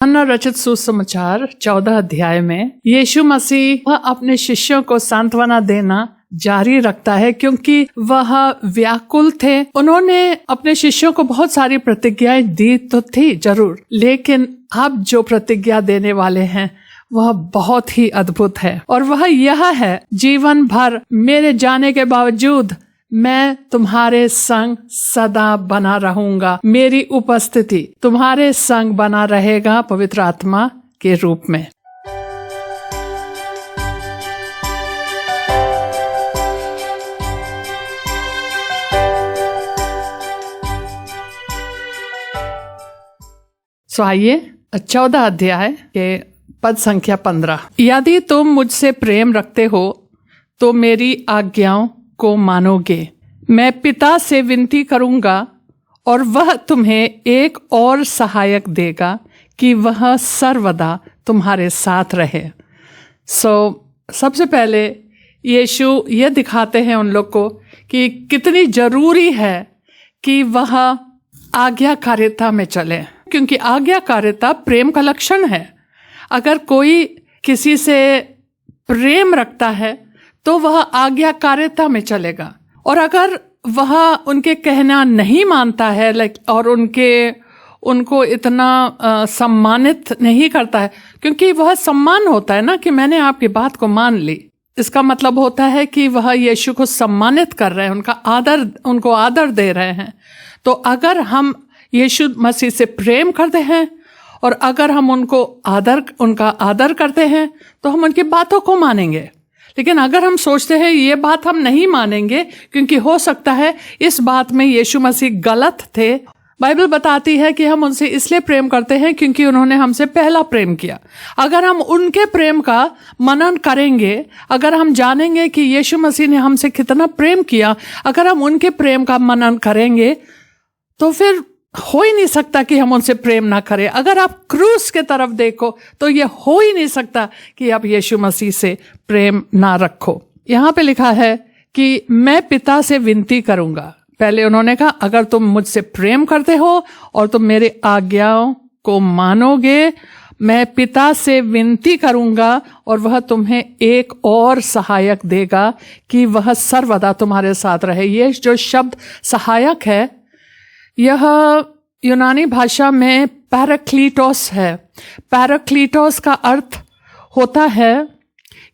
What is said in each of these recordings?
यूहन्ना रचित सुसमाचार 14 अध्याय में यीशु मसीह अपने शिष्यों को सांत्वना देना जारी रखता है, क्योंकि वह व्याकुल थे। उन्होंने अपने शिष्यों को बहुत सारी प्रतिज्ञाएं दी तो थी जरूर, लेकिन अब जो प्रतिज्ञा देने वाले हैं वह बहुत ही अद्भुत है, और वह यह है, जीवन भर मेरे जाने के बावजूद मैं तुम्हारे संग सदा बना रहूंगा। मेरी उपस्थिति तुम्हारे संग बना रहेगा पवित्र आत्मा के रूप में। आइए 14 अध्याय के पद संख्या 15। यदि तुम मुझसे प्रेम रखते हो तो मेरी आज्ञाओं को मानोगे। मैं पिता से विनती करूंगा और वह तुम्हें एक और सहायक देगा कि वह सर्वदा तुम्हारे साथ रहे। सबसे पहले यीशु ये दिखाते हैं उन लोग को कि कितनी जरूरी है कि वह आज्ञाकारिता में चले, क्योंकि आज्ञाकारिता प्रेम का लक्षण है। अगर कोई किसी से प्रेम रखता है तो वह आज्ञाकारिता में चलेगा, और अगर वह उनके कहना नहीं मानता है और उनको इतना सम्मानित नहीं करता है, क्योंकि वह सम्मान होता है ना कि मैंने आपकी बात को मान ली, इसका मतलब होता है कि वह यीशु को सम्मानित कर रहे हैं, उनको आदर दे रहे हैं। तो अगर हम यीशु मसीह से प्रेम करते हैं और अगर हम उनका आदर करते हैं तो हम उनकी बातों को मानेंगे। लेकिन अगर हम सोचते हैं ये बात हम नहीं मानेंगे क्योंकि हो सकता है इस बात में यीशु मसीह गलत थे, बाइबल बताती है कि हम उनसे इसलिए प्रेम करते हैं क्योंकि उन्होंने हमसे पहला प्रेम किया। अगर हम उनके प्रेम का मनन करेंगे, अगर हम जानेंगे कि यीशु मसीह ने हमसे कितना प्रेम किया, अगर हम उनके प्रेम का मनन करेंगे तो फिर हो ही नहीं सकता कि हम उनसे प्रेम ना करें। अगर आप क्रूस के तरफ देखो तो ये हो ही नहीं सकता कि आप यीशु मसीह से प्रेम ना रखो। यहाँ पे लिखा है कि मैं पिता से विनती करूंगा। पहले उन्होंने कहा अगर तुम मुझसे प्रेम करते हो और तुम मेरे आज्ञाओं को मानोगे, मैं पिता से विनती करूंगा और वह तुम्हें एक और सहायक देगा कि वह सर्वदा तुम्हारे साथ रहे। ये जो शब्द सहायक है यह यूनानी भाषा में पैराक्लीटोस है। पैराक्लीटोस का अर्थ होता है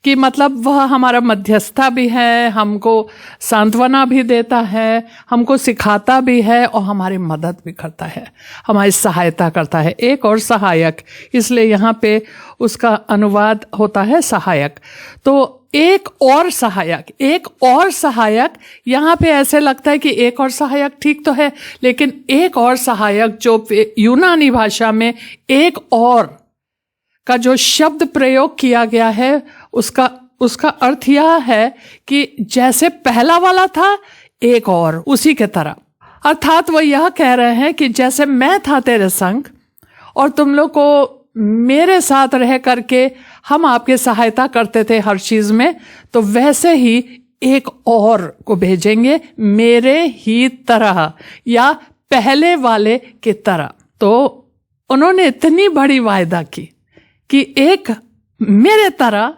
कि मतलब वह हमारा मध्यस्थता भी है, हमको सांत्वना भी देता है, हमको सिखाता भी है और हमारी मदद भी करता है, हमारी सहायता करता है। एक और सहायक, इसलिए यहाँ पे उसका अनुवाद होता है सहायक। तो एक और सहायक यहाँ पे ऐसे लगता है कि एक और सहायक ठीक तो है, लेकिन एक और सहायक जो यूनानी भाषा में एक और का जो शब्द प्रयोग किया गया है उसका अर्थ यह है कि जैसे पहला वाला था एक और उसी के तरह। अर्थात वो यह कह रहे हैं कि जैसे मैं था तेरे संग और तुम लोग को मेरे साथ रह करके हम आपके सहायता करते थे हर चीज में, तो वैसे ही एक और को भेजेंगे मेरे ही तरह या पहले वाले की तरह। तो उन्होंने इतनी बड़ी वायदा की कि एक मेरे तरह,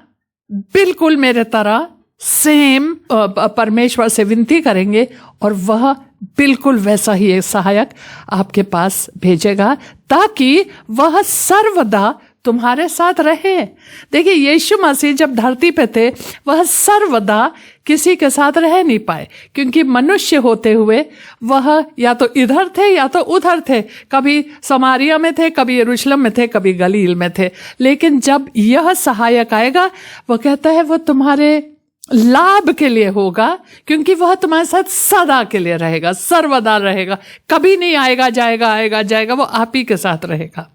बिल्कुल मेरे तरह सेम परमेश्वर से विनती करेंगे और वह बिल्कुल वैसा ही एक सहायक आपके पास भेजेगा ताकि वह सर्वदा तुम्हारे साथ रहे। देखिए यीशु मसीह जब धरती पे थे वह सर्वदा किसी के साथ रह नहीं पाए, क्योंकि मनुष्य होते हुए वह या तो इधर थे या तो उधर थे, कभी समारिया में थे, कभी यरूशलेम में थे, कभी गलील में थे। लेकिन जब यह सहायक आएगा वो कहता है वो तुम्हारे लाभ के लिए होगा, क्योंकि वह तुम्हारे साथ सदा के लिए रहेगा, सर्वदा रहेगा, कभी नहीं आएगा जाएगा, वो आप ही के साथ रहेगा।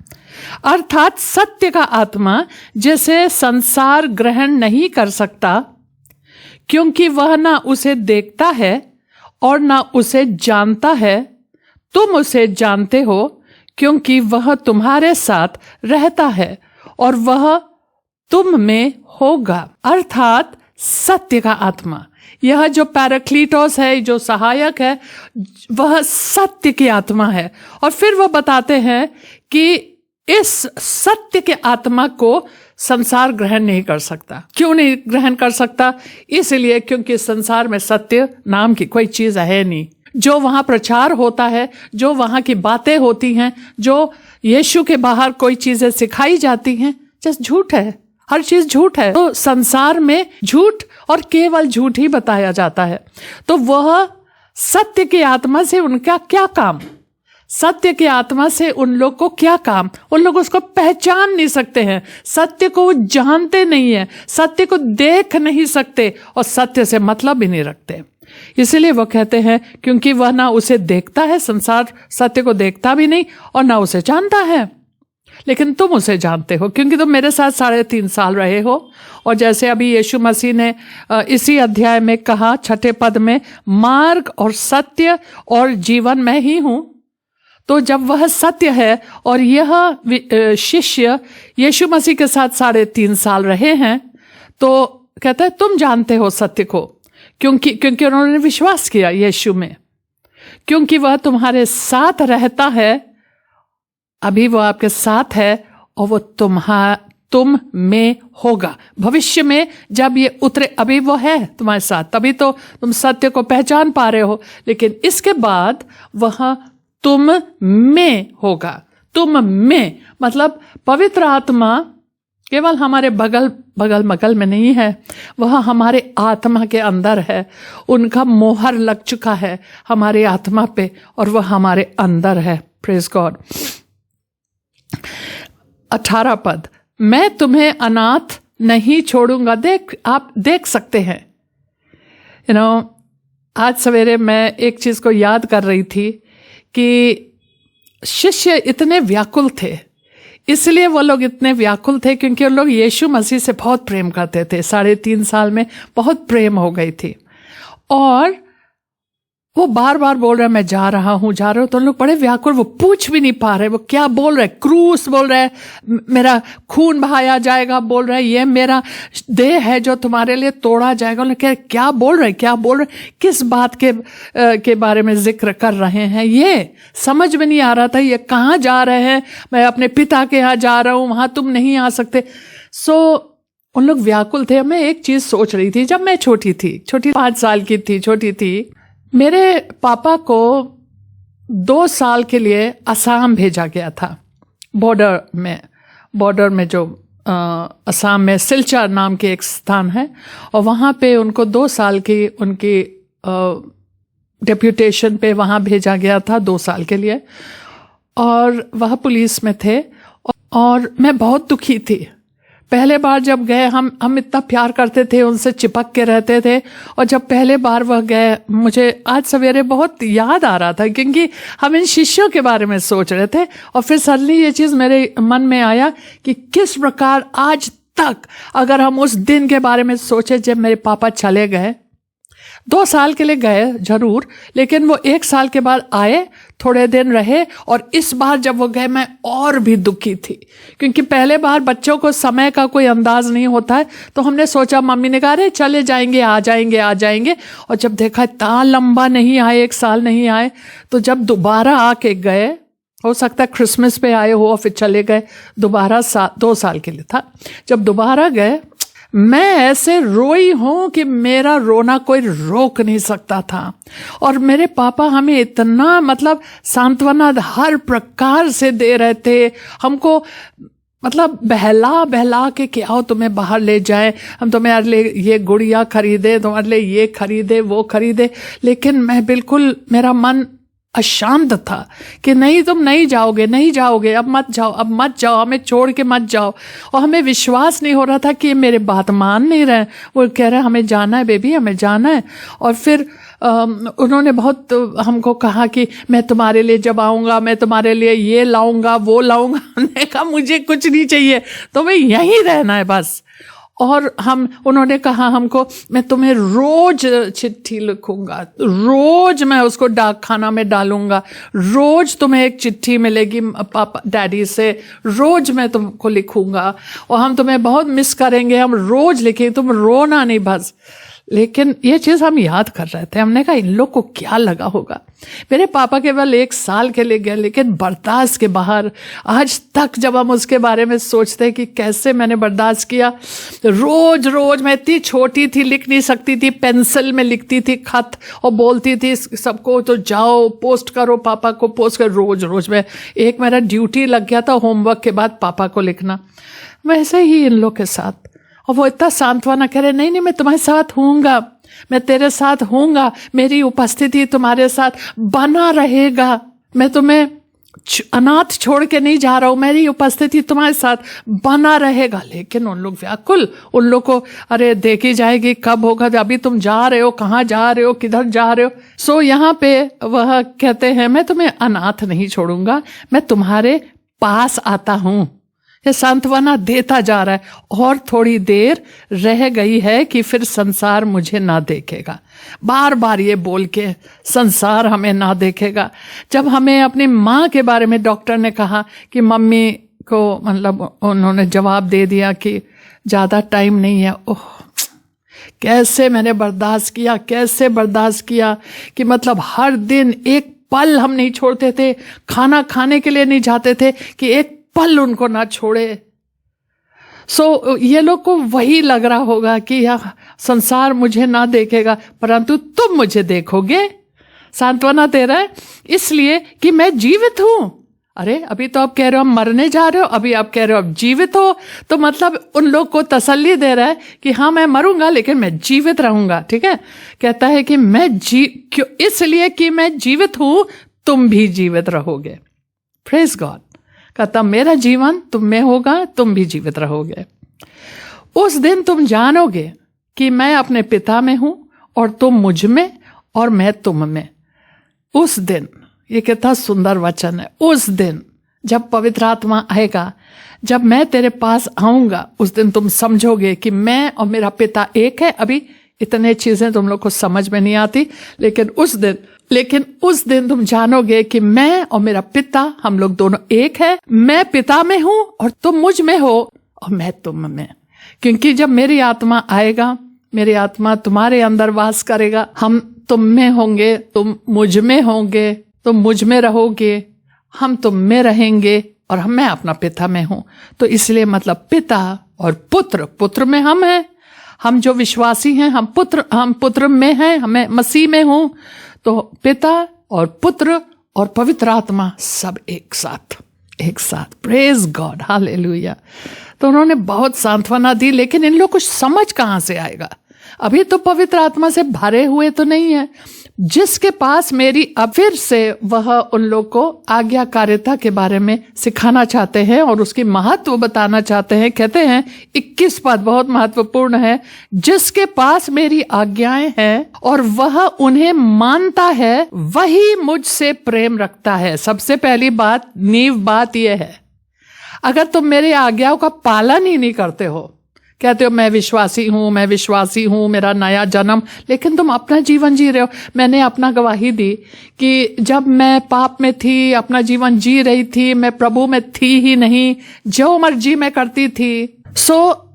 अर्थात सत्य का आत्मा जिसे संसार ग्रहण नहीं कर सकता, क्योंकि वह ना उसे देखता है और ना उसे जानता है, तुम उसे जानते हो क्योंकि वह तुम्हारे साथ रहता है और वह तुम में होगा। अर्थात सत्य का आत्मा, यह जो पैराक्लीटोस है, जो सहायक है, वह सत्य की आत्मा है। और फिर वह बताते हैं कि इस सत्य के आत्मा को संसार ग्रहण नहीं कर सकता। क्यों नहीं ग्रहण कर सकता? इसलिए क्योंकि संसार में सत्य नाम की कोई चीज है नहीं। जो वहां प्रचार होता है, जो वहां की बातें होती हैं, जो यीशु के बाहर कोई चीजें सिखाई जाती हैं, जस्ट झूठ है। हर चीज झूठ है। तो संसार में झूठ और केवल झूठ ही बताया जाता है। तो वह सत्य की आत्मा से उनका क्या काम? सत्य की आत्मा से उन लोग को क्या काम? उन लोग उसको पहचान नहीं सकते हैं, सत्य को वो जानते नहीं है, सत्य को देख नहीं सकते और सत्य से मतलब भी नहीं रखते। इसीलिए वो कहते हैं क्योंकि वह ना उसे देखता है, संसार सत्य को देखता भी नहीं और ना उसे जानता है, लेकिन तुम उसे जानते हो क्योंकि तुम मेरे साथ 3.5 साल रहे हो। और जैसे अभी यीशु मसीह ने इसी अध्याय में कहा 6 पद में, मार्ग और सत्य और जीवन मैं ही हूं। तो जब वह सत्य है और यह शिष्य यीशु मसीह के साथ 3.5 साल रहे हैं, तो कहता है तुम जानते हो सत्य को, क्योंकि उन्होंने विश्वास किया यीशु में, क्योंकि वह तुम्हारे साथ रहता है। अभी वो आपके साथ है और वो तुम में होगा। भविष्य में जब ये उतरे, अभी वो है तुम्हारे साथ, तभी तो तुम सत्य को पहचान पा रहे हो, लेकिन इसके बाद वह तुम में होगा। तुम में मतलब पवित्र आत्मा केवल हमारे बगल में नहीं है, वह हमारे आत्मा के अंदर है। उनका मोहर लग चुका है हमारे आत्मा पे और वह हमारे अंदर है। Praise God. 18 पद, मैं तुम्हें अनाथ नहीं छोड़ूंगा। आप देख सकते हैं, आज सवेरे मैं एक चीज को याद कर रही थी कि शिष्य इतने व्याकुल थे। इसलिए वो लोग इतने व्याकुल थे क्योंकि उन लोग यीशु मसीह से बहुत प्रेम करते थे। 3.5 साल में बहुत प्रेम हो गई थी और वो बार बार बोल रहे मैं जा रहा हूं। तो उन लोग बड़े व्याकुल, वो पूछ भी नहीं पा रहे वो क्या बोल रहे। क्रूस बोल रहे, मेरा खून बहाया जाएगा, बोल रहे ये मेरा देह है जो तुम्हारे लिए तोड़ा जाएगा। उन्होंने कहा क्या बोल रहे, किस बात के बारे में जिक्र कर रहे हैं। ये समझ में नहीं आ रहा था, ये कहाँ जा रहे हैं। मैं अपने पिता के यहाँ जा रहा हूँ, वहां तुम नहीं आ सकते। उन लोग व्याकुल थे। मैं एक चीज सोच रही थी, जब मैं छोटी 5 साल की थी, छोटी थी, मेरे पापा को 2 साल के लिए असम भेजा गया था। बॉर्डर में जो असम में सिलचर नाम के एक स्थान है, और वहाँ पे उनको 2 साल की उनकी डेप्यूटेशन पे वहाँ भेजा गया था 2 साल के लिए। और वह पुलिस में थे और मैं बहुत दुखी थी। पहले बार जब गए, हम इतना प्यार करते थे, उनसे चिपक के रहते थे, और जब पहले बार वह गए, मुझे आज सवेरे बहुत याद आ रहा था क्योंकि हम इन शिष्यों के बारे में सोच रहे थे। और फिर सडनली ये चीज़ मेरे मन में आया कि किस प्रकार आज तक अगर हम उस दिन के बारे में सोचे जब मेरे पापा चले गए। 2 साल के लिए गए जरूर, लेकिन वो 1 साल के बाद आए, थोड़े दिन रहे, और इस बार जब वो गए मैं और भी दुखी थी क्योंकि पहले बार बच्चों को समय का कोई अंदाज नहीं होता है। तो हमने सोचा, मम्मी ने कहा अरे चले जाएंगे, आ जाएंगे, और जब देखा इतना लंबा नहीं आए, 1 साल नहीं आए, तो जब दोबारा आके गए, हो सकता है क्रिसमस पे आए हो और फिर चले गए, दोबारा 2 साल के लिए था। जब दोबारा गए, मैं ऐसे रोई हूं कि मेरा रोना कोई रोक नहीं सकता था। और मेरे पापा हमें इतना मतलब सांत्वना हर प्रकार से दे रहे थे हमको, मतलब बहला के कि आओ तुम्हें बाहर ले जाएं, हम तुम्हारे लिए ये गुड़िया खरीदे, तुम्हारे लिए ये खरीदे, वो खरीदे। लेकिन मैं बिल्कुल, मेरा मन अशांत था कि नहीं, तुम नहीं जाओगे, अब मत जाओ, हमें छोड़ के मत जाओ। और हमें विश्वास नहीं हो रहा था कि ये मेरे बात मान नहीं रहे। वो कह रहे हमें जाना है बेबी, हमें जाना है। और फिर उन्होंने बहुत हमको कहा कि मैं तुम्हारे लिए जब आऊँगा, मैं तुम्हारे लिए ये लाऊंगा, वो लाऊंगा। हमने कहा मुझे कुछ नहीं चाहिए, तुम्हें यहीं रहना है बस। और उन्होंने कहा हमको, मैं तुम्हें रोज चिट्ठी लिखूंगा, रोज मैं उसको डाक खाना में डालूंगा, रोज तुम्हें एक चिट्ठी मिलेगी पापा डैडी से, रोज मैं तुमको लिखूंगा, और हम तुम्हें बहुत मिस करेंगे, हम रोज लिखेंगे, तुम रोना नहीं बस। लेकिन ये चीज़ हम याद कर रहे थे, हमने कहा इन लोग को क्या लगा होगा। मेरे पापा केवल 1 साल के लिए गए, लेकिन बर्दाश्त के बाहर। आज तक जब हम उसके बारे में सोचते हैं कि कैसे मैंने बर्दाश्त किया, रोज रोज, मैं इतनी छोटी थी, लिख नहीं सकती थी, पेंसिल में लिखती थी खत और बोलती थी सबको तो जाओ पोस्ट करो, पापा को पोस्ट करो। रोज रोज में एक मेरा ड्यूटी लग गया था होमवर्क के बाद पापा को लिखना। वैसे ही इन लोग के साथ, और वो इतना सांत्वना कह रहे, नहीं नहीं मैं तुम्हारे साथ हूँगा, मैं तेरे साथ हूँगा, मेरी उपस्थिति तुम्हारे साथ बना रहेगा, मैं तुम्हें अनाथ छोड़ के नहीं जा रहा हूँ, मेरी उपस्थिति तुम्हारे साथ बना रहेगा। लेकिन उन लोग व्याकुल, उन लोग को अरे देखी जाएगी कब होगा, अभी तुम जा रहे हो, कहाँ जा रहे हो, किधर जा रहे हो। सो यहाँ पे वह कहते हैं मैं तुम्हें अनाथ नहीं छोड़ूंगा, मैं तुम्हारे पास आता हूँ। ये सांत्वना देता जा रहा है। और थोड़ी देर रह गई है कि फिर संसार मुझे ना देखेगा। बार बार ये बोल के संसार हमें ना देखेगा। जब हमें अपनी माँ के बारे में डॉक्टर ने कहा कि मम्मी को, मतलब उन्होंने जवाब दे दिया कि ज़्यादा टाइम नहीं है। ओह कैसे मैंने बर्दाश्त किया, कैसे बर्दाश्त किया कि मतलब हर दिन एक पल हम नहीं छोड़ते थे, खाना खाने के लिए नहीं जाते थे कि एक पल उनको ना छोड़े। सो ये लोग को वही लग रहा होगा कि यह संसार मुझे ना देखेगा परंतु तुम मुझे देखोगे। सांत्वना दे रहा है इसलिए कि मैं जीवित हूं। अरे अभी तो आप कह रहे हो हम मरने जा रहे हो, अभी आप कह रहे हो अब जीवित हो, तो मतलब उन लोग को तसल्ली दे रहा है कि हाँ मैं मरूंगा लेकिन मैं जीवित रहूंगा। ठीक है, कहता है कि मैं क्यों, इसलिए कि मैं जीवित हूं तुम भी जीवित रहोगे। Praise God. कहता मेरा जीवन तुम में होगा, तुम भी जीवित रहोगे। उस दिन तुम जानोगे कि मैं अपने पिता में हूं और तुम मुझ में और मैं तुम में। उस दिन, ये कितना सुंदर वचन है। उस दिन जब पवित्र आत्मा आएगा, जब मैं तेरे पास आऊंगा, उस दिन तुम समझोगे कि मैं और मेरा पिता एक है। अभी इतने चीजें तुम लोग को समझ में नहीं आती, लेकिन उस दिन तुम जानोगे कि मैं और मेरा पिता, हम लोग दोनों एक है। मैं पिता में हूं और तुम मुझ में हो और मैं तुम में। क्योंकि जब मेरी आत्मा आएगा, मेरी आत्मा तुम्हारे अंदर वास करेगा, हम तुम में होंगे, तुम मुझ में होंगे, तुम मुझ में रहोगे, हम तुम में रहेंगे और मैं अपना पिता में हूं। तो इसलिए मतलब पिता और पुत्र में हम हैं। हम जो विश्वासी हैं, हम पुत्र में हैं, हमें मसीह में हूं। तो पिता और पुत्र और पवित्र आत्मा सब एक साथ। Praise God, hallelujah. तो उन्होंने बहुत सांत्वना दी, लेकिन इन लोग को समझ कहां से आएगा? अभी तो पवित्र आत्मा से भरे हुए तो नहीं है। जिसके पास मेरी, अब फिर से वह उन लोग को आज्ञाकारिता के बारे में सिखाना चाहते हैं और उसकी महत्व बताना चाहते हैं। कहते हैं 21 पद बहुत महत्वपूर्ण है। जिसके पास मेरी आज्ञाएं हैं और वह उन्हें मानता है, वही मुझसे प्रेम रखता है। सबसे पहली बात, नींव बात यह है, अगर तुम मेरी आज्ञाओं का पालन ही नहीं करते हो, कहते हो मैं विश्वासी हूँ, मेरा नया जन्म, लेकिन तुम अपना जीवन जी रहे हो। मैंने अपना गवाही दी कि जब मैं पाप में थी, अपना जीवन जी रही थी, मैं प्रभु में थी ही नहीं, जो मर्जी मैं करती थी।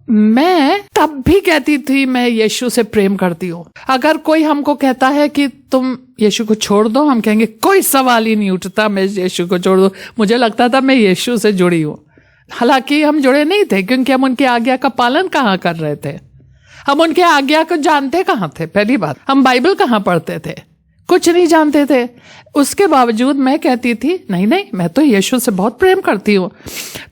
मैं तब भी कहती थी मैं यीशु से प्रेम करती हूँ। अगर कोई हमको कहता है कि तुम यीशु को छोड़ दो, हम कहेंगे कोई सवाल ही नहीं उठता, मैं यीशु को छोड़ दूं। मुझे लगता था मैं यीशु से जुड़ी हूँ, हालांकि हम जुड़े नहीं थे, क्योंकि हम उनकी आज्ञा का पालन कहाँ कर रहे थे, हम उनके आज्ञा को जानते कहाँ थे। पहली बात, हम बाइबल कहाँ पढ़ते थे, कुछ नहीं जानते थे। उसके बावजूद मैं कहती थी नहीं मैं तो यीशु से बहुत प्रेम करती हूँ।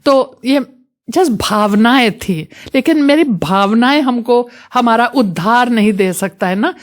तो ये जस्ट भावनाएं थी, लेकिन मेरी भावनाएं हमको हमारा उद्धार नहीं दे सकता है ना।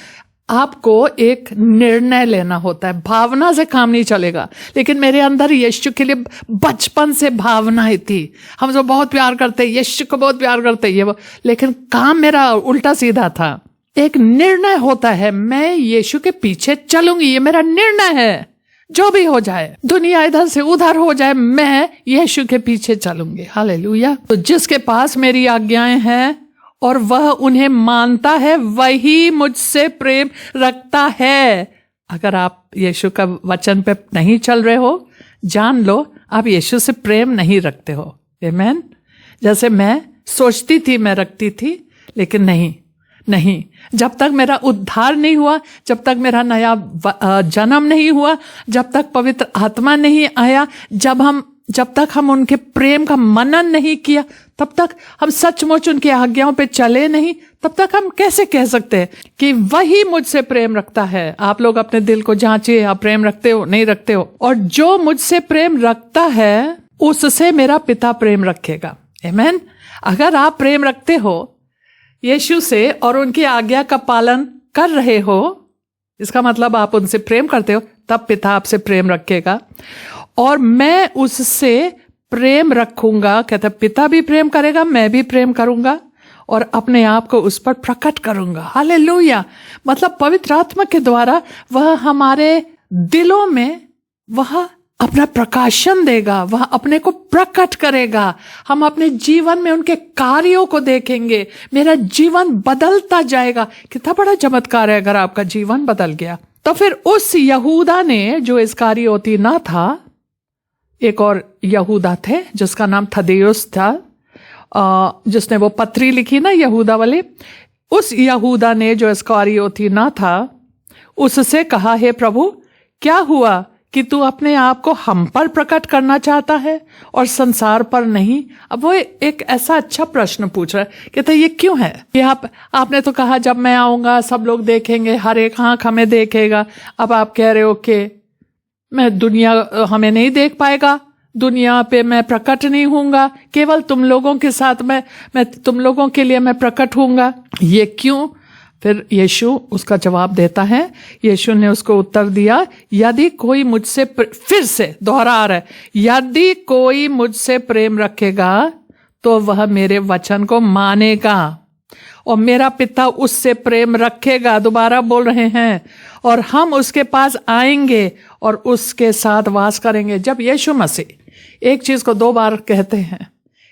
आपको एक निर्णय लेना होता है, भावना से काम नहीं चलेगा। लेकिन मेरे अंदर यीशु के लिए बचपन से भावनाएं थी, हम जो बहुत प्यार करते, यीशु को बहुत प्यार करते, ये वो, लेकिन काम मेरा उल्टा सीधा था। एक निर्णय होता है, मैं यीशु के पीछे चलूंगी, ये मेरा निर्णय है। जो भी हो जाए, दुनिया इधर से उधर हो जाए, मैं यीशु के पीछे चलूंगी। हालेलुया। तो जिसके पास मेरी आज्ञाएं हैं और वह उन्हें मानता है, वही मुझसे प्रेम रखता है। अगर आप यीशु का वचन पे नहीं चल रहे हो, जान लो आप यीशु से प्रेम नहीं रखते हो। आमीन। जैसे मैं सोचती थी मैं रखती थी, लेकिन नहीं, नहीं। जब तक मेरा उद्धार नहीं हुआ, जब तक मेरा नया जन्म नहीं हुआ, जब तक पवित्र आत्मा नहीं आया, जब तक हम उनके प्रेम का मनन नहीं किया, तब तक हम सचमुच उनकी आज्ञाओं पे चले नहीं, तब तक हम कैसे कह सकते हैं कि वही मुझसे प्रेम रखता है। आप लोग अपने दिल को जांचिए, आप प्रेम रखते हो नहीं रखते हो। और जो मुझसे प्रेम रखता है उससे मेरा पिता प्रेम रखेगा। आमीन। अगर आप प्रेम रखते हो यीशु से और उनकी आज्ञा का पालन कर रहे हो, इसका मतलब आप उनसे प्रेम करते हो, तब पिता आपसे प्रेम रखेगा और मैं उससे प्रेम रखूंगा। कहता पिता भी प्रेम करेगा, मैं भी प्रेम करूंगा और अपने आप को उस पर प्रकट करूंगा। हालेलुया। मतलब पवित्र आत्मा के द्वारा वह हमारे दिलों में वह अपना प्रकाशन देगा, वह अपने को प्रकट करेगा। हम अपने जीवन में उनके कार्यों को देखेंगे, मेरा जीवन बदलता जाएगा। कितना बड़ा चमत्कार है अगर आपका जीवन बदल गया। तो फिर उस यहूदा ने, जो इस्करियोती ना था, एक और यहूदा थे जिसका नाम थदेयुस था, जिसने वो पत्री लिखी ना यहूदा वाली, उस यहूदा ने जो इस्करियोती ना था उससे कहा, हे प्रभु, क्या हुआ कि तू अपने आप को हम पर प्रकट करना चाहता है और संसार पर नहीं? अब वो एक ऐसा अच्छा प्रश्न पूछ रहा है, कहते ये क्यों है कि आपने तो कहा जब मैं आऊंगा सब लोग देखेंगे, हर एक आंख हमें देखेगा। अब आप कह रहे हो कि मैं दुनिया हमें नहीं देख पाएगा, दुनिया पे मैं प्रकट नहीं होऊंगा, केवल तुम लोगों के साथ मैं तुम लोगों के लिए मैं प्रकट होऊंगा, ये क्यों? फिर यीशु उसका जवाब देता है। यीशु ने उसको उत्तर दिया, यदि कोई मुझसे, फिर से दोहरा रहा है, यदि कोई मुझसे प्रेम रखेगा तो वह मेरे वचन को मानेगा और मेरा पिता उससे प्रेम रखेगा। दोबारा बोल रहे हैं, और हम उसके पास आएंगे और उसके साथ वास करेंगे। जब यीशु मसीह एक चीज को 2 बार कहते हैं,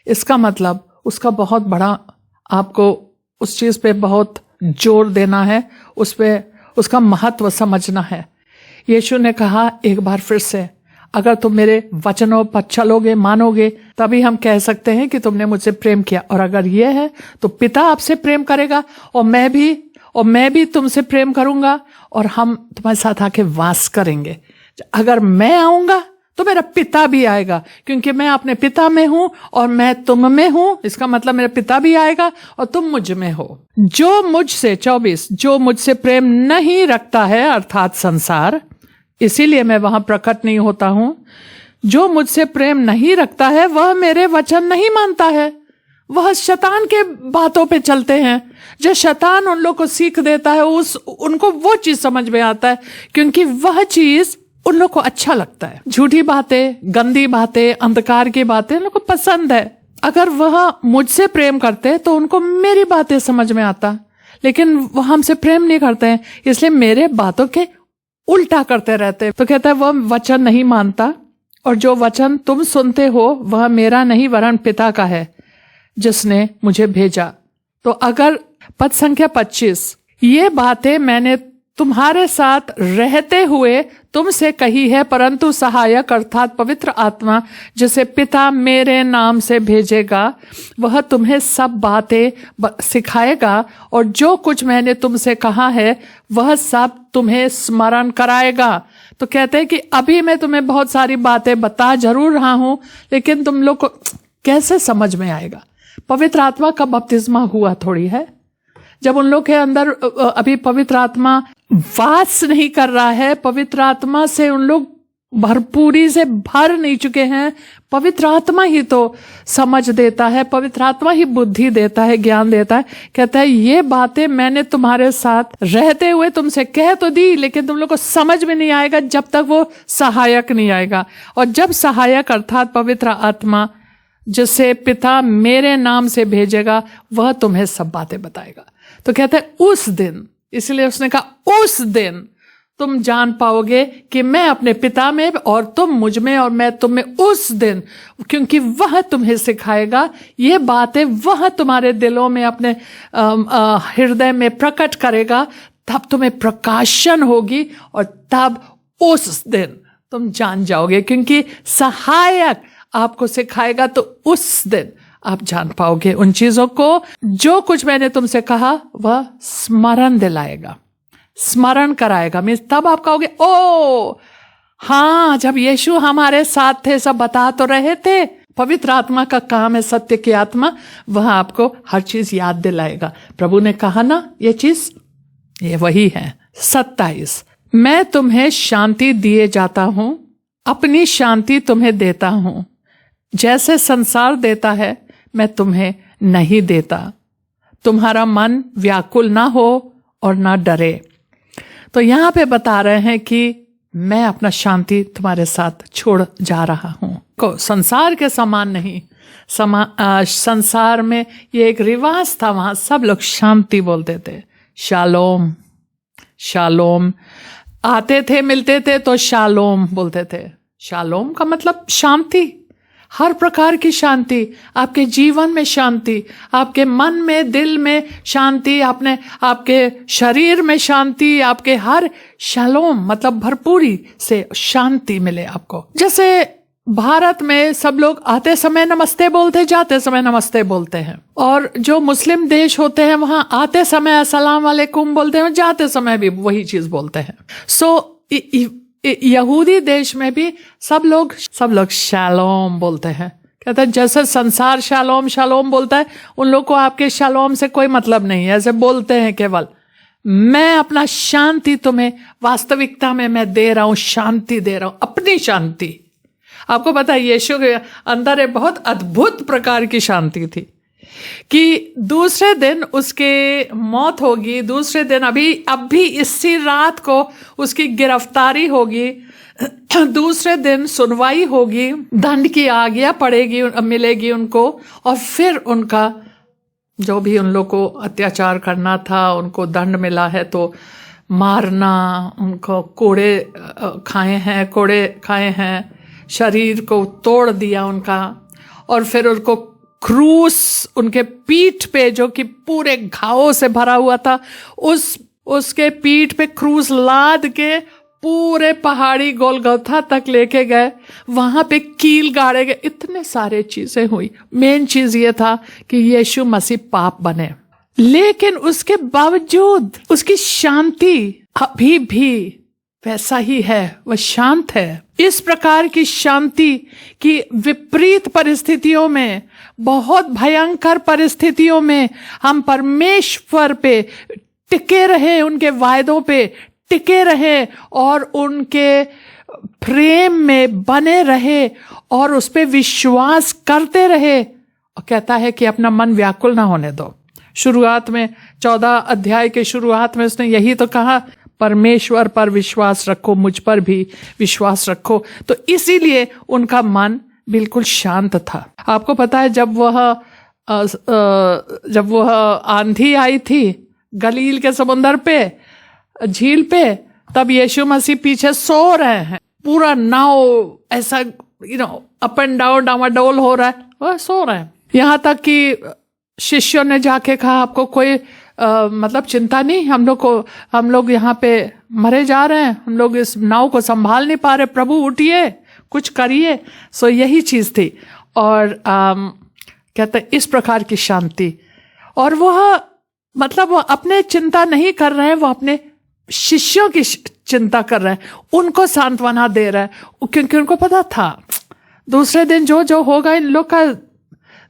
इसका मतलब उसका बहुत बड़ा, आपको उस चीज पे बहुत जोर देना है, उस पे उसका महत्व समझना है। यीशु ने कहा एक बार फिर से, अगर तुम मेरे वचनों पर चलोगे, मानोगे, तभी हम कह सकते हैं कि तुमने मुझसे प्रेम किया। और अगर ये है तो पिता आपसे प्रेम करेगा और मैं भी तुमसे प्रेम करूंगा और हम तुम्हारे साथ आके वास करेंगे। अगर मैं आऊंगा तो मेरा पिता भी आएगा, क्योंकि मैं अपने पिता में हूं और मैं तुम में हूं। इसका मतलब मेरा पिता भी आएगा और तुम मुझ में हो। जो मुझसे 24 जो मुझसे प्रेम नहीं रखता है, अर्थात संसार, इसीलिए मैं वहां प्रकट नहीं होता हूं, जो मुझसे प्रेम नहीं रखता है वह मेरे वचन नहीं मानता है। वह शैतान के बातों पे चलते हैं। जो शैतान उन लोग को सीख देता है, उनको वो चीज समझ में आता है, क्योंकि वह चीज उन लोग को अच्छा लगता है। झूठी बातें, गंदी बातें, अंधकार की बातें उन लोग को पसंद है। अगर वह मुझसे प्रेम करते तो उनको मेरी बातें समझ में आता, लेकिन वह हमसे प्रेम नहीं करते हैं, इसलिए मेरे बातों के उल्टा करते रहते। तो कहता है वह वचन नहीं मानता, और जो वचन तुम सुनते हो वह मेरा नहीं वरन पिता का है जिसने मुझे भेजा। तो अगर पद संख्या 25, ये बातें मैंने तुम्हारे साथ रहते हुए तुमसे कही है, परंतु सहायक अर्थात पवित्र आत्मा जिसे पिता मेरे नाम से भेजेगा वह तुम्हें सब बातें सिखाएगा और जो कुछ मैंने तुमसे कहा है वह सब तुम्हें स्मरण कराएगा। तो कहते हैं कि अभी मैं तुम्हें बहुत सारी बातें बता जरूर रहा हूं, लेकिन तुम लोग को कैसे समझ में आएगा? पवित्र आत्मा का बपतिस्मा हुआ थोड़ी है, जब उन लोग के अंदर अभी पवित्र आत्मा वास नहीं कर रहा है, पवित्र आत्मा से उन लोग भरपूरी से भर नहीं चुके हैं। पवित्र आत्मा ही तो समझ देता है, पवित्र आत्मा ही बुद्धि देता है, ज्ञान देता है। कहता है ये बातें मैंने तुम्हारे साथ रहते हुए तुमसे कह तो दी, लेकिन तुम लोग को समझ में नहीं आएगा जब तक वो सहायक नहीं आएगा। और जब सहायक अर्थात पवित्र आत्मा जिसे पिता मेरे नाम से भेजेगा वह तुम्हें सब बातें बताएगा। तो कहते हैं उस दिन, इसलिए उसने कहा उस दिन तुम जान पाओगे कि मैं अपने पिता में और तुम मुझ में और मैं तुम में। उस दिन, क्योंकि वह तुम्हें सिखाएगा ये बातें, वह तुम्हारे दिलों में अपने हृदय में प्रकट करेगा, तब तुम्हें प्रकाशन होगी और तब उस दिन तुम जान जाओगे, क्योंकि सहायक आपको सिखाएगा। तो उस दिन आप जान पाओगे उन चीजों को। जो कुछ मैंने तुमसे कहा वह स्मरण दिलाएगा, स्मरण कराएगा। मीन्स तब आप कहोगे ओ हाँ, जब यीशु हमारे साथ थे, सब बता तो रहे थे। पवित्र आत्मा का काम है, सत्य की आत्मा, वह आपको हर चीज याद दिलाएगा। प्रभु ने कहा ना ये चीज, ये वही है। 27, मैं तुम्हें शांति दिए जाता हूं, अपनी शांति तुम्हें देता हूं। जैसे संसार देता है मैं तुम्हें नहीं देता। तुम्हारा मन व्याकुल ना हो और ना डरे। तो यहां पे बता रहे हैं कि मैं अपना शांति तुम्हारे साथ छोड़ जा रहा हूं। को संसार के समान नहीं। संसार में ये एक रिवाज था, वहां सब लोग शांति बोलते थे, शालोम शालोम। आते थे मिलते थे तो शालोम बोलते थे। शालोम का मतलब शांति, हर प्रकार की शांति, आपके जीवन में शांति, आपके मन में, दिल में शांति, आपके शरीर में शांति, आपके हर शालोम मतलब भरपूरी से शांति मिले आपको। जैसे भारत में सब लोग आते समय नमस्ते बोलते, जाते समय नमस्ते बोलते हैं, और जो मुस्लिम देश होते हैं वहां आते समय अस्सलाम वालेकुम बोलते हैं, जाते समय भी वही चीज बोलते हैं। यहूदी देश में भी सब लोग शालोम बोलते हैं। कहते हैं जैसे संसार शालोम शालोम बोलता है, उन लोग को आपके शालोम से कोई मतलब नहीं है, ऐसे बोलते हैं केवल। मैं अपना शांति तुम्हें वास्तविकता में मैं दे रहा हूं, शांति दे रहा हूं, अपनी शांति। आपको पता है यीशु के अंदर एक बहुत अद्भुत प्रकार की शांति थी कि दूसरे दिन उसके मौत होगी, दूसरे दिन अब भी इसी रात को उसकी गिरफ्तारी होगी, दूसरे दिन सुनवाई होगी, दंड की आज्ञा पड़ेगी, मिलेगी उनको, और फिर उनका जो भी उन लोग को अत्याचार करना था उनको दंड मिला है, तो मारना, उनको कोड़े खाए हैं, शरीर को तोड़ दिया उनका, और फिर उनको क्रूस उनके पीठ पे जो कि पूरे घावों से भरा हुआ था, उसके पीठ पे क्रूस लाद के पूरे पहाड़ी गोलगोथा तक लेके गए, वहां पे कील गाड़े गए। इतने सारे चीजें हुई। मेन चीज ये था कि यीशु मसीह पाप बने, लेकिन उसके बावजूद उसकी शांति अभी भी वैसा ही है, वह शांत है। इस प्रकार की शांति की विपरीत परिस्थितियों में, बहुत भयंकर परिस्थितियों में हम परमेश्वर पे टिके रहे, उनके वायदों पे टिके रहे और उनके प्रेम में बने रहे और उस पे विश्वास करते रहे। और कहता है कि अपना मन व्याकुल ना होने दो। शुरुआत में 14 अध्याय के शुरुआत में उसने यही तो कहा, परमेश्वर पर विश्वास रखो, मुझ पर भी विश्वास रखो। तो इसीलिए उनका मन बिल्कुल शांत था। आपको पता है जब वह आंधी आई थी गलील के समुंदर पे, झील पे, तब यीशु मसीह पीछे सो रहे हैं, पूरा नाव ऐसा अप एंड डाउन डामाडोल हो रहा है, वह सो रहे हैं। यहाँ तक कि शिष्यों ने जाके कहा आपको कोई मतलब चिंता नहीं, हम लोग यहाँ पे मरे जा रहे हैं, हम लोग इस नाव को संभाल नहीं पा रहे, प्रभु उठिए कुछ करिए। सो यही चीज थी। और कहते इस प्रकार की शांति, और वह मतलब वो अपने चिंता नहीं कर रहे हैं, वो अपने शिष्यों की चिंता कर रहे हैं, उनको सांत्वना दे रहे हैं, क्योंकि उनको पता था दूसरे दिन जो होगा इन लोग का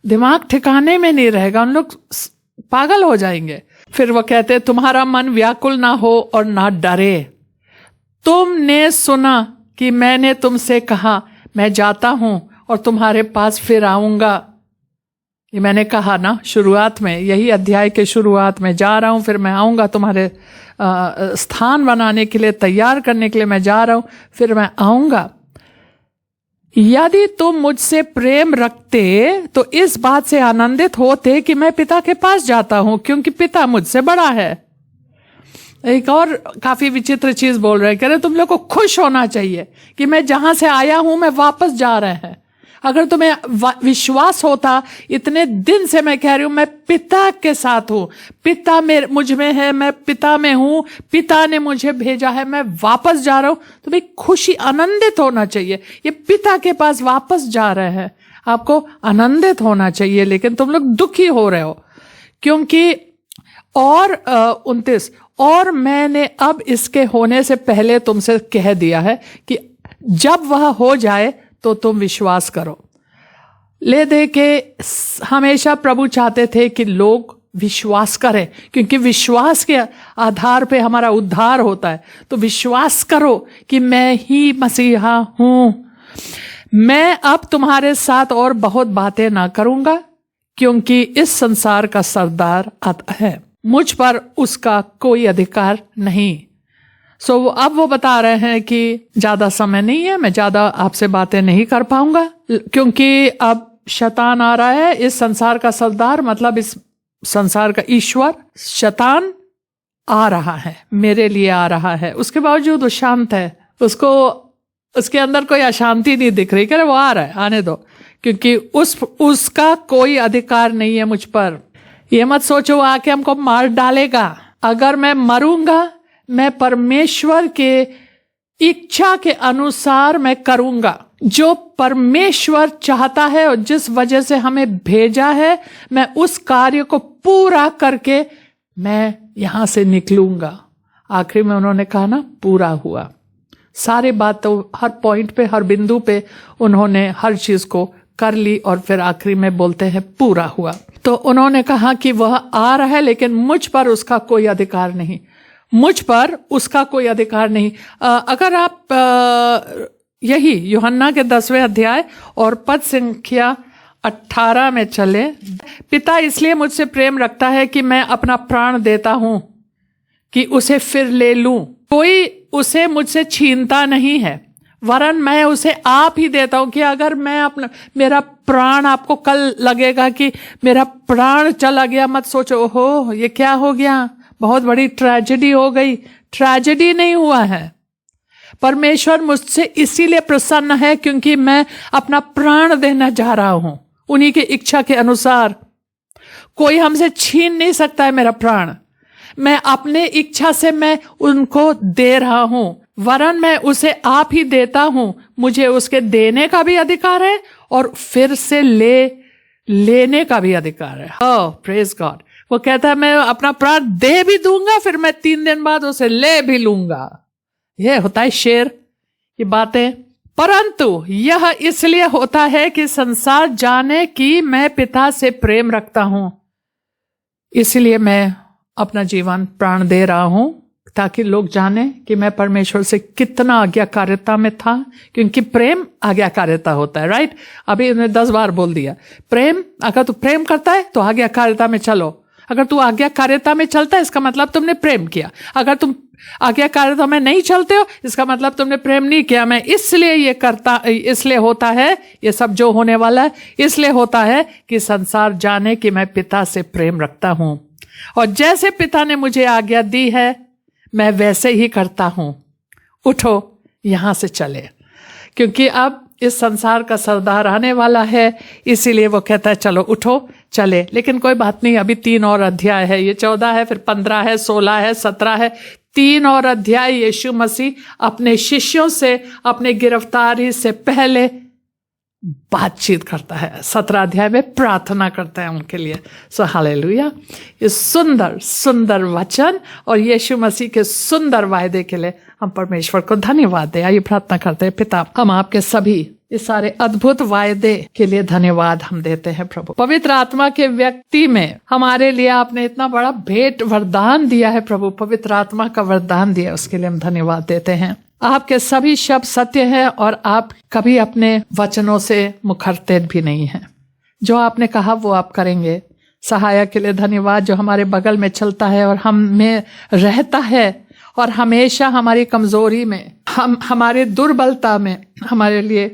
दिमाग ठिकाने में नहीं रहेगा, उन लोग पागल हो जाएंगे। फिर वो कहते तुम्हारा मन व्याकुल ना हो और ना डरे। तुमने सुना कि मैंने तुमसे कहा मैं जाता हूं और तुम्हारे पास फिर आऊंगा। ये मैंने कहा ना शुरुआत में, यही अध्याय के शुरुआत में, जा रहा हूं फिर मैं आऊंगा, तुम्हारे स्थान बनाने के लिए, तैयार करने के लिए मैं जा रहा हूं, फिर मैं आऊंगा। यदि तुम मुझसे प्रेम रखते तो इस बात से आनंदित होते कि मैं पिता के पास जाता हूं, क्योंकि पिता मुझसे बड़ा है। एक और काफी विचित्र चीज बोल रहे हैं, कह रहे तुम लोग को खुश होना चाहिए कि मैं जहां से आया हूं मैं वापस जा रहे हैं। अगर तुम्हें विश्वास होता, इतने दिन से मैं कह रही हूं मैं पिता के साथ हूं, पिता मुझ में है, मैं पिता में हूं, पिता ने मुझे भेजा है, मैं वापस जा रहा हूं, तुम्हें खुशी आनंदित होना चाहिए। ये पिता के पास वापस जा रहे हैं, आपको आनंदित होना चाहिए, लेकिन तुम लोग दुखी हो रहे हो क्योंकि और 29, और मैंने अब इसके होने से पहले तुमसे कह दिया है कि जब वह हो जाए तो तुम विश्वास करो। ले दे के हमेशा प्रभु चाहते थे कि लोग विश्वास करें, क्योंकि विश्वास के आधार पे हमारा उद्धार होता है। तो विश्वास करो कि मैं ही मसीहा हूं। मैं अब तुम्हारे साथ और बहुत बातें ना करूंगा, क्योंकि इस संसार का सरदार आता है, मुझ पर उसका कोई अधिकार नहीं। सो अब वो बता रहे हैं कि ज्यादा समय नहीं है, मैं ज्यादा आपसे बातें नहीं कर पाऊंगा, क्योंकि अब शैतान आ रहा है। इस संसार का सरदार मतलब इस संसार का ईश्वर शैतान आ रहा है, मेरे लिए आ रहा है। उसके बावजूद वो शांत है, उसको उसके अंदर कोई अशांति नहीं दिख रही। कह रहे वो आ रहा है, आने दो, क्योंकि उसका कोई अधिकार नहीं है मुझ पर। ये मत सोचो आके हमको मार डालेगा। अगर मैं मरूंगा, मैं परमेश्वर के इच्छा के अनुसार मैं करूंगा जो परमेश्वर चाहता है और जिस वजह से हमें भेजा है, मैं उस कार्य को पूरा करके मैं यहां से निकलूंगा। आखिरी में उन्होंने कहा ना, पूरा हुआ। सारी बात तो हर पॉइंट पे, हर बिंदु पे उन्होंने हर चीज को कर ली और फिर आखिरी में बोलते हैं पूरा हुआ। तो उन्होंने कहा कि वह आ रहा है, लेकिन मुझ पर उसका कोई अधिकार नहीं, मुझ पर उसका कोई अधिकार नहीं। अगर आप यही यूहन्ना के 10वें अध्याय और पद संख्या 18 में चले, पिता इसलिए मुझसे प्रेम रखता है कि मैं अपना प्राण देता हूं कि उसे फिर ले लूं। कोई उसे मुझसे छीनता नहीं है, वरन मैं उसे आप ही देता हूं। कि अगर मैं अपना मेरा प्राण, आपको कल लगेगा कि मेरा प्राण चला गया, मत सोचो ओहो ये क्या हो गया, बहुत बड़ी ट्रेजेडी हो गई। ट्रेजेडी नहीं हुआ है। परमेश्वर मुझसे इसीलिए प्रसन्न है क्योंकि मैं अपना प्राण देना जा रहा हूं उन्हीं की इच्छा के अनुसार। कोई हमसे छीन नहीं सकता है मेरा प्राण। मैं अपने इच्छा से मैं उनको दे रहा हूं, वरन मैं उसे आप ही देता हूं। मुझे उसके देने का भी अधिकार है और फिर से लेने का भी अधिकार है। ओह प्रेज गॉड। वो कहता है मैं अपना प्राण दे भी दूंगा, फिर मैं 3 दिन बाद उसे ले भी लूंगा। यह होता है शेर की बातें। परंतु यह इसलिए होता है कि संसार जाने कि मैं पिता से प्रेम रखता हूं, इसलिए मैं अपना जीवन प्राण दे रहा हूं, ताकि लोग जाने कि मैं परमेश्वर से कितना आज्ञाकारिता में था। क्योंकि प्रेम आज्ञाकारिता होता है, राइट। अभी उन्हें 10 बार बोल दिया प्रेम। अगर तू प्रेम करता है तो आज्ञाकारिता में चलो। अगर तू आज्ञाकारिता में चलता है इसका मतलब तुमने प्रेम किया। अगर तुम आज्ञाकारिता में नहीं चलते हो इसका मतलब तुमने प्रेम नहीं किया। मैं इसलिए ये करता, इसलिए होता है ये सब जो होने वाला है, इसलिए होता है कि संसार जाने कि मैं पिता से प्रेम रखता हूं, और जैसे पिता ने मुझे आज्ञा दी है मैं वैसे ही करता हूं। उठो यहां से चले, क्योंकि अब इस संसार का सरदार आने वाला है, इसीलिए वो कहता है चलो उठो चले। लेकिन कोई बात नहीं, अभी 3 और अध्याय है। ये 14 है, फिर 15 है, 16 है, 17 है। 3 और अध्याय यीशु मसीह अपने शिष्यों से अपने गिरफ्तारी से पहले बातचीत करता है। 17 अध्याय में प्रार्थना करता है उनके लिए। सो हालेलुया। ये सुंदर सुंदर वचन और यीशु मसीह के सुंदर वायदे के लिए हम परमेश्वर को धन्यवाद दें। आइए प्रार्थना करते हैं। पिता, हम आपके सभी इस सारे अद्भुत वायदे के लिए धन्यवाद हम देते हैं। प्रभु, पवित्र आत्मा के व्यक्ति में हमारे लिए आपने इतना बड़ा भेंट वरदान दिया है। प्रभु, पवित्र आत्मा का वरदान दिया, उसके लिए हम धन्यवाद देते हैं। आपके सभी शब्द सत्य है और आप कभी अपने वचनों से मुखरते भी नहीं हैं। जो आपने कहा वो आप करेंगे। सहायक के लिए धन्यवाद, जो हमारे बगल में चलता है और हम में रहता है और हमेशा हमारी कमजोरी में, हमारे दुर्बलता में हमारे लिए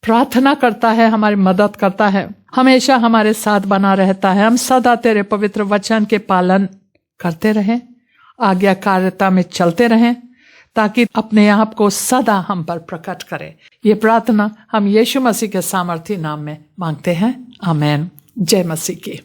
प्रार्थना करता है, हमारी मदद करता है, हमेशा हमारे साथ बना रहता है। हम सदा तेरे पवित्र वचन के पालन करते रहें, आज्ञाकारिता में चलते रहें, ताकि अपने आप को सदा हम पर प्रकट करें। ये प्रार्थना हम यीशु मसीह के सामर्थी नाम में मांगते हैं। आमीन। जय मसीह की।